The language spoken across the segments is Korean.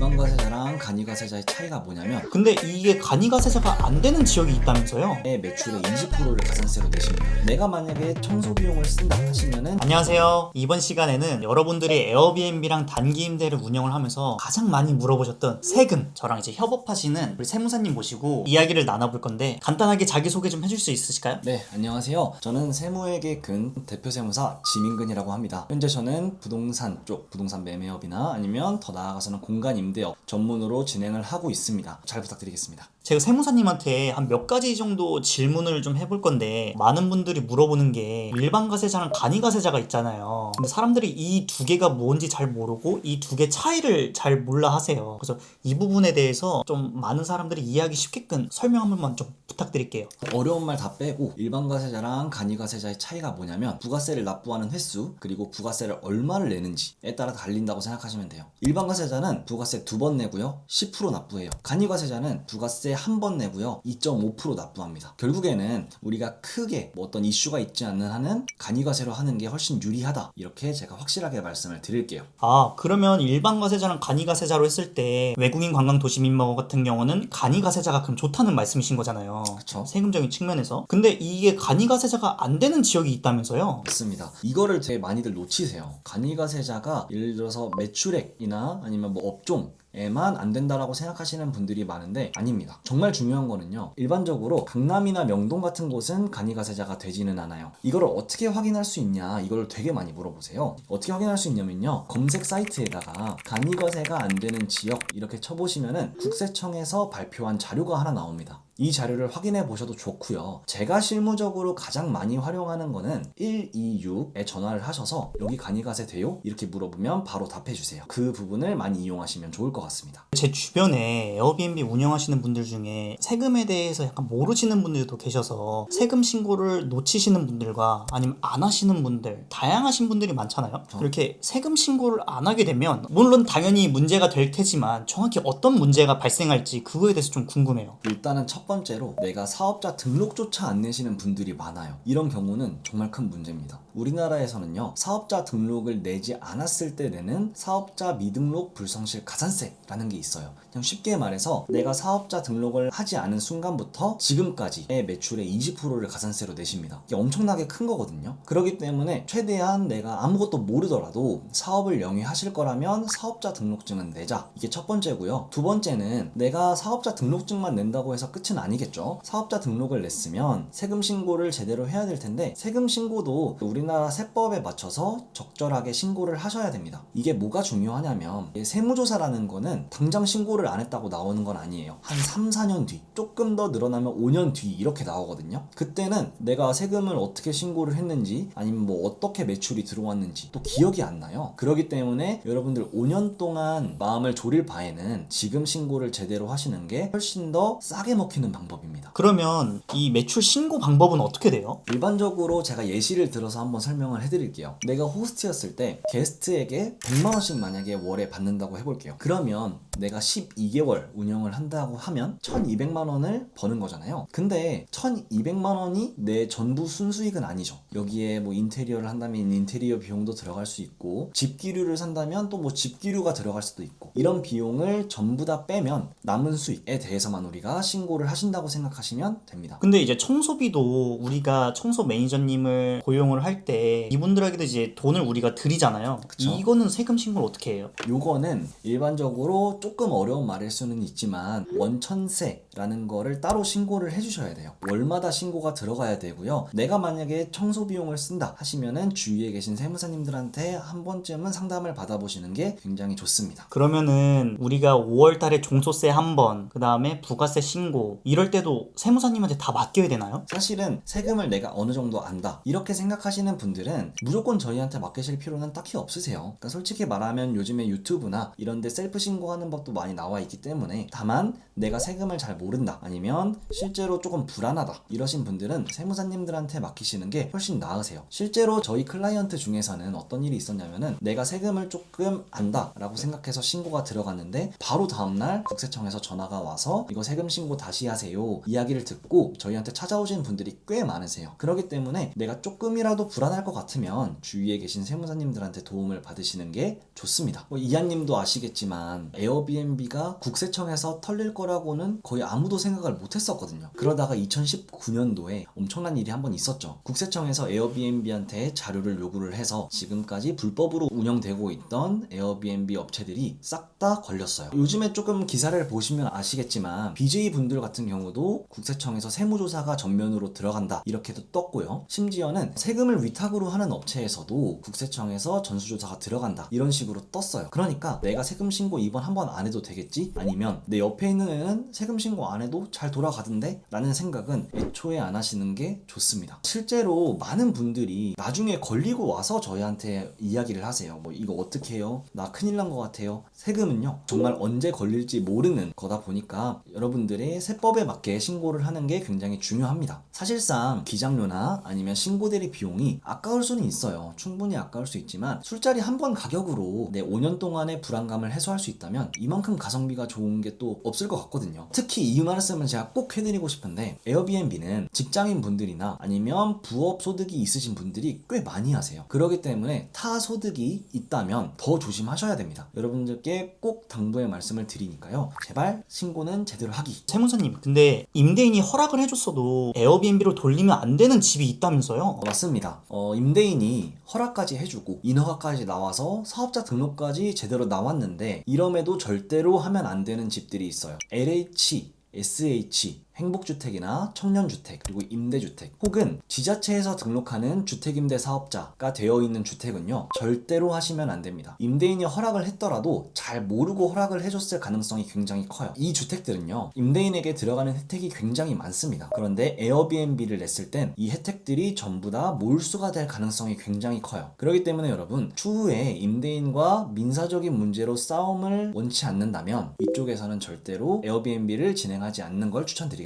일반과세자랑 간이과세자의 차이가 뭐냐면 근데 이게 간이가세자가 안 되는 지역이 있다면서요? 내 매출의 20%를 가산세로 내십니다. 내가 만약에 청소 비용을 쓴다 하시면은 안녕하세요. 이번 시간에는 여러분들이 에어비앤비랑 단기 임대를 운영을 하면서 가장 많이 물어보셨던 세금, 저랑 이제 협업하시는 우리 세무사님 모시고 이야기를 나눠볼 건데 간단하게 자기소개 좀 해줄 수 있으실까요? 네, 안녕하세요. 저는 세무에게 근 대표 세무사 지민근이라고 합니다. 현재 저는 부동산 쪽, 부동산 매매업이나 아니면 더 나아가서는 공간 임대업 전문으로 진행을 하고 있습니다. 잘 부탁드리겠습니다. 제가 세무사님한테 한 몇 가지 정도 질문을 좀 해볼 건데 많은 분들이 물어보는 게 일반과세자랑 간이과세자가 있잖아요. 근데 사람들이 이 두 개가 뭔지 잘 모르고 이 두 개 차이를 잘 몰라 하세요. 그래서 이 부분에 대해서 좀 많은 사람들이 이해하기 쉽게끔 설명 한 번만 좀 부탁드릴게요. 어려운 말 다 빼고 일반과세자랑 간이과세자의 차이가 뭐냐면 부가세를 납부하는 횟수 그리고 부가세를 얼마를 내는지에 따라 달린다고 생각하시면 돼요. 일반과세자는 부가세 2번 내고요 10% 납부해요. 간이과세자는 부가세 한 번 내고요 2.5% 납부합니다. 결국에는 우리가 크게 뭐 어떤 이슈가 있지 않는 한은 간이과세로 하는 게 훨씬 유리하다, 이렇게 제가 확실하게 말씀을 드릴게요. 아, 그러면 일반과세자랑 간이과세자로 했을 때 외국인 관광 도시민박 같은 경우는 간이과세자가 그럼 좋다는 말씀이신 거잖아요. 그쵸? 세금적인 측면에서. 근데 이게 간이과세자가 안 되는 지역이 있다면서요? 맞습니다. 이거를 되게 많이들 놓치세요. 간이과세자가 예를 들어서 매출액이나 아니면 뭐 업종에만 안 된다라고 생각하시는 분들이 많은데 아닙니다. 정말 중요한 거는요, 일반적으로 강남이나 명동 같은 곳은 간이과세자가 되지는 않아요. 이거를 어떻게 확인할 수 있냐, 이걸 되게 많이 물어보세요. 어떻게 확인할 수 있냐면요, 검색 사이트에다가 간이과세가 안 되는 지역 이렇게 쳐보시면은 국세청에서 발표한 자료가 하나 나옵니다. 이 자료를 확인해 보셔도 좋고요. 제가 실무적으로 가장 많이 활용하는 거는 126에 전화를 하셔서 여기 간이과세 돼요? 이렇게 물어보면 바로 답해 주세요. 그 부분을 많이 이용하시면 좋을 것 같습니다. 제 주변에 에어비앤비 운영하시는 분들 중에 세금에 대해서 약간 모르시는 분들도 계셔서 세금 신고를 놓치시는 분들과 아니면 안 하시는 분들, 다양하신 분들이 많잖아요. 이렇게 세금 신고를 안 하게 되면 물론 당연히 문제가 될 테지만 정확히 어떤 문제가 발생할지 그거에 대해서 좀 궁금해요. 일단은 첫 번째로 내가 사업자 등록조차 안 내시는 분들이 많아요. 이런 경우는 정말 큰 문제입니다. 우리나라에서는요, 사업자 등록을 내지 않았을 때 내는 사업자 미등록 불성실 가산세라는 게 있어요. 그냥 쉽게 말해서 내가 사업자 등록을 하지 않은 순간부터 지금까지의 매출의 20%를 가산세로 내십니다. 이게 엄청나게 큰 거거든요. 그렇기 때문에 최대한 내가 아무것도 모르더라도 사업을 영위하실 거라면 사업자 등록증은 내자. 이게 첫 번째고요. 두 번째는 내가 사업자 등록증만 낸다고 해서 끝은 아니겠죠. 사업자 등록을 냈으면 세금 신고를 제대로 해야 될 텐데 세금 신고도 우리나라 세법에 맞춰서 적절하게 신고를 하셔야 됩니다. 이게 뭐가 중요하냐면 세무조사라는 거는 당장 신고를 안 했다고 나오는 건 아니에요. 한 3, 4년 뒤, 조금 더 늘어나면 5년 뒤 이렇게 나오거든요. 그때는 내가 세금을 어떻게 신고를 했는지 아니면 뭐 어떻게 매출이 들어왔는지 또 기억이 안 나요. 그렇기 때문에 여러분들 5년 동안 마음을 졸일 바에는 지금 신고를 제대로 하시는 게 훨씬 더 싸게 먹히는 방법입니다. 그러면 이 매출 신고 방법은 어떻게 돼요? 일반적으로 제가 예시를 들어서 한번 설명을 해드릴게요. 내가 호스트였을 때 게스트에게 100만원씩 만약에 월에 받는다고 해볼게요. 그러면 내가 12개월 운영을 한다고 하면 1200만원을 버는 거잖아요. 근데 1200만원이 내 전부 순수익은 아니죠. 여기에 뭐 인테리어를 한다면 인테리어 비용도 들어갈 수 있고 집기류를 산다면 또 뭐 집기류가 들어갈 수도 있고, 이런 비용을 전부 다 빼면 남은 수익에 대해서만 우리가 신고를 하신다고 생각하시면 됩니다. 근데 이제 청소비도 우리가 청소 매니저님을 고용을 할 때 이분들에게도 이제 돈을 우리가 드리잖아요. 그쵸. 이거는 세금 신고를 어떻게 해요? 요거는 일반적으로 조금 어려운 말일 수는 있지만 원천세라는 거를 따로 신고를 해주셔야 돼요. 월마다 신고가 들어가야 되고요. 내가 만약에 청소 비용을 쓴다 하시면은 주위에 계신 세무사님들한테 한 번쯤은 상담을 받아보시는 게 굉장히 좋습니다. 그러면은 우리가 5월 달에 종소세 한 번, 그 다음에 부가세 신고 이럴 때도 세무사님한테 다 맡겨야 되나요? 사실은 세금을 내가 어느 정도 안다 이렇게 생각하시는 분들은 무조건 저희한테 맡기실 필요는 딱히 없으세요. 그러니까 솔직히 말하면 요즘에 유튜브나 이런 데 셀프 신고하는 법도 많이 나와 있기 때문에, 다만 내가 세금을 잘 모른다 아니면 실제로 조금 불안하다 이러신 분들은 세무사님들한테 맡기시는 게 훨씬 나으세요. 실제로 저희 클라이언트 중에서는 어떤 일이 있었냐면은 내가 세금을 조금 안다 라고 생각해서 신고가 들어갔는데 바로 다음날 국세청에서 전화가 와서 이거 세금 신고 다시 준비하세요 이야기를 듣고 저희한테 찾아오시는 분들이 꽤 많으세요. 그렇기 때문에 내가 조금이라도 불안할 것 같으면 주위에 계신 세무사님들한테 도움을 받으시는 게 좋습니다. 이한님도 아시겠지만 에어비앤비가 국세청에서 털릴 거라고는 거의 아무도 생각을 못했었거든요. 그러다가 2019년도에 엄청난 일이 한 번 있었죠. 국세청에서 에어비앤비한테 자료를 요구를 해서 지금까지 불법으로 운영되고 있던 에어비앤비 업체들이 싹 다 걸렸어요. 요즘에 조금 기사를 보시면 아시겠지만 BJ 분들 같은 경우도 국세청에서 세무조사가 전면으로 들어간다 이렇게도 떴고요. 심지어는 세금을 위탁으로 하는 업체에서도 국세청에서 전수조사가 들어간다 이런 식으로 떴어요. 그러니까 내가 세금 신고 이번 한 번 안 해도 되겠지? 아니면 내 옆에 있는 애는 세금 신고 안 해도 잘 돌아가던데? 라는 생각은 애초에 안 하시는 게 좋습니다. 실제로 많은 분들이 나중에 걸리고 와서 저희한테 이야기를 하세요. 뭐 이거 어떻게 해요? 나 큰일 난 것 같아요. 세금은요 정말 언제 걸릴지 모르는 거다 보니까 여러분들의 세법에 맞게 신고를 하는 게 굉장히 중요합니다. 사실상 기장료나 아니면 신고 대리 비용이 아까울 수는 있어요. 충분히 아까울 수 있지만 술자리 한 번 가격으로 내 5년 동안의 불안감을 해소할 수 있다면 이만큼 가성비가 좋은 게 또 없을 것 같거든요. 특히 이 말씀은 제가 꼭 해드리고 싶은데 에어비앤비는 직장인 분들이나 아니면 부업 소득이 있으신 분들이 꽤 많이 하세요. 그렇기 때문에 타 소득이 있다면 더 조심하셔야 됩니다. 여러분들께 꼭 당부의 말씀을 드리니까요. 제발 신고는 제대로 하기. 세무사님, 근데 임대인이 허락을 해줬어도 에어비앤비로 돌리면 안 되는 집이 있다면서요? 맞습니다. 임대인이 허락까지 해주고 인허가까지 나와서 사업자 등록까지 제대로 나왔는데 이럼에도 절대로 하면 안 되는 집들이 있어요. LH, SH, 행복주택이나 청년주택, 그리고 임대주택 혹은 지자체에서 등록하는 주택임대 사업자가 되어 있는 주택은요 절대로 하시면 안 됩니다. 임대인이 허락을 했더라도 잘 모르고 허락을 해줬을 가능성이 굉장히 커요. 이 주택들은요 임대인에게 들어가는 혜택이 굉장히 많습니다. 그런데 에어비앤비를 냈을 땐 이 혜택들이 전부 다 몰수가 될 가능성이 굉장히 커요. 그렇기 때문에 여러분 추후에 임대인과 민사적인 문제로 싸움을 원치 않는다면 이쪽에서는 절대로 에어비앤비를 진행하지 않는 걸 추천드립니다.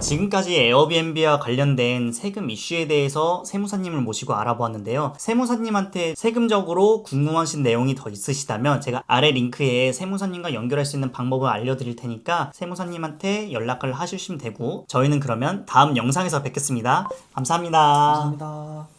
지금까지 에어비앤비와 관련된 세금 이슈에 대해서 세무사님을 모시고 알아보았는데요. 세무사님한테 세금적으로 궁금하신 내용이 더 있으시다면 제가 아래 링크에 세무사님과 연결할 수 있는 방법을 알려드릴 테니까 세무사님한테 연락을 하시면 되고 저희는 그러면 다음 영상에서 뵙겠습니다. 감사합니다. 감사합니다.